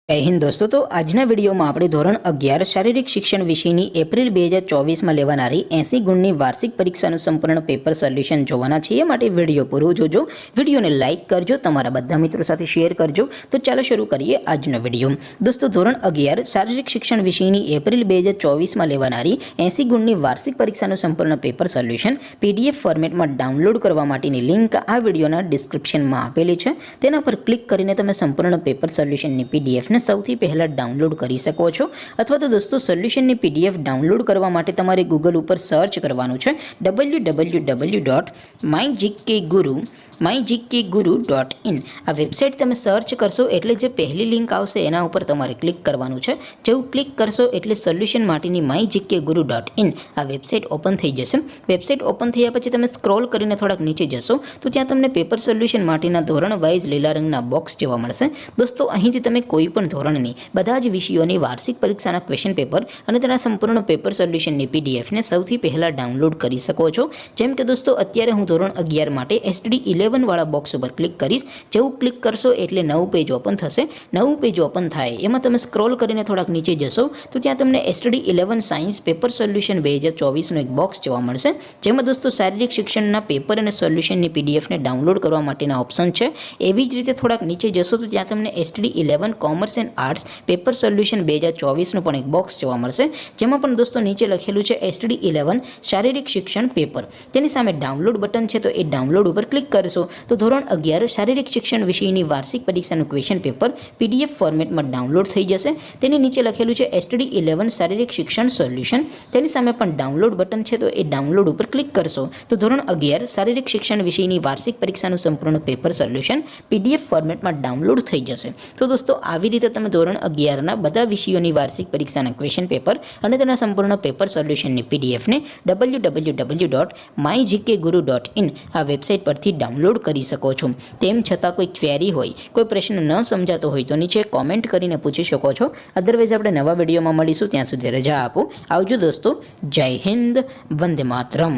जय हिंद दोस्तों। तो आजना वीडियो में આપણે ધોરણ 11 શારીરિક શિક્ષણ વિષયની એપ્રિલ 2024 માં લેવાનારી 80 ગુણની વાર્ષિક પરીક્ષાનું સંપૂર્ણ પેપર સોલ્યુશન જોવાના છીએ। માટે વિડિયો પૂરો જોજો, વિડિયોને લાઈક કરજો, તમારા બધા મિત્રો સાથે શેર કરજો। તો ચાલો શરૂ કરીએ આજનો વિડિયો। દોસ્તો ધોરણ 11 શારીરિક શિક્ષણ વિષયની એપ્રિલ 2024 માં લેવાનારી 80 ગુણની વાર્ષિક પરીક્ષાનું સંપૂર્ણ પેપર સોલ્યુશન PDF ફોર્મેટમાં ડાઉનલોડ કરવા માટેની લિંક આ વિડિયોના ડિસ્ક્રિપ્શનમાં આપેલી છે। તેના પર ક્લિક કરીને તમે સંપૂર્ણ પેપર સોલ્યુશનની PDF ને સૌથી પહેલા ડાઉનલોડ કરી શકો છો। અથવા તો દોસ્તો સોલ્યુશનની PDF ડાઉનલોડ કરવા માટે તમારે ગૂગલ ઉપર સર્ચ કરવાનું છે www.mygkguru.in। આ વેબસાઇટ તમે સર્ચ કરશો એટલે જે પહેલી લિંક આવશે એના ઉપર તમારે ક્લિક કરવાનું છે। જેવું ક્લિક કરશો એટલે સોલ્યુશન માટેની mygkguru.in આ વેબસાઇટ ઓપન થઈ જશે। વેબસાઇટ ઓપન થયા પછી તમે સ્ક્રોલ કરીને થોડાક નીચે જશો તો ત્યાં તમને પેપર સોલ્યુશન માટેના ધોરણ વાઇઝ લીલા રંગના બોક્સ જોવા મળશે। દોસ્તો અહીંથી તમે કોઈ પણ ધોરણની બધા જ વિષયોની વાર્ષિક પરીક્ષાના ક્વેશ્ચન પેપર અને તેના સંપૂર્ણ પેપર સોલ્યુશનની PDF ને સૌથી પહેલા ડાઉનલોડ કરી શકો છો। જેમ કે દોસ્તો અત્યારે હું ધોરણ 11 માટે STD 11 વાળા બોક્સ ઉપર ક્લિક કરીશ। જેવું ક્લિક કરશો એટલે નવું પેજ ઓપન થશે। નવું પેજ ઓપન થાય એમાં તમે સ્ક્રોલ કરીને થોડાક નીચે જશો તો ત્યાં તમને STD 11 સાયન્સ પેપર સોલ્યુશન 2024 નો એક બોક્સ જોવા મળશે। જેમાં દોસ્તો શારીરિક શિક્ષણના પેપર અને સોલ્યુશનની PDF ને ડાઉનલોડ કરવા માટેના ઓપ્શન છે। એવી જ રીતે થોડાક નીચે જશો તો ત્યાં તમને STD 11 commerce and arts paper solution 2024 નું પણ એક બોક્સ જોવા મળશે। જેમાં પણ દોસ્તો નીચે લખેલું છે STD 11 શારીરિક શિક્ષણ પેપર। તેની સામે ડાઉનલોડ બટન છે તો એ ડાઉનલોડ ઉપર ક્લિક કરશો તો ધોરણ 11 શારીરિક શિક્ષણ વિષયની વાર્ષિક પરીક્ષાનું ક્વેશ્ચન પેપર PDF ફોર્મેટમાં ડાઉનલોડ થઈ જશે। તેની નીચે લખેલું છે STD 11 શારીરિક શિક્ષણ સોલ્યુશન। તેની સામે પણ ડાઉનલોડ બટન છે તો એ ડાઉનલોડ ઉપર ક્લિક કરશો તો ધોરણ 11 શારીરિક શિક્ષણ વિષયની વાર્ષિક પરીક્ષાનું સંપૂર્ણ પેપર સોલ્યુશન PDF ફોર્મેટમાં ડાઉનલોડ થઈ જશે। તો દોસ્તો આવી રીતે તમે ધોરણ 11 ના બધા વિષયોની વાર્ષિક પરીક્ષાના ક્વેશ્ચન પેપર અને તેના સંપૂર્ણ પેપર સોલ્યુશનની PDF ને www.mygkguru.in આ વેબસાઇટ પરથી ડાઉનલોડ કરી શકો છો। તેમ છતાં કોઈ ક્વેરી હોય, કોઈ પ્રશ્ન ન સમજાતો હોય તો નીચે કોમેન્ટ કરીને પૂછી શકો છો। અધરવાઇઝ આપણે નવા વિડીયોમાં મળીશું, ત્યાં સુધી રજા આપો। આવજો દોસ્તો। જય હિન્દ, વંદે માતરમ।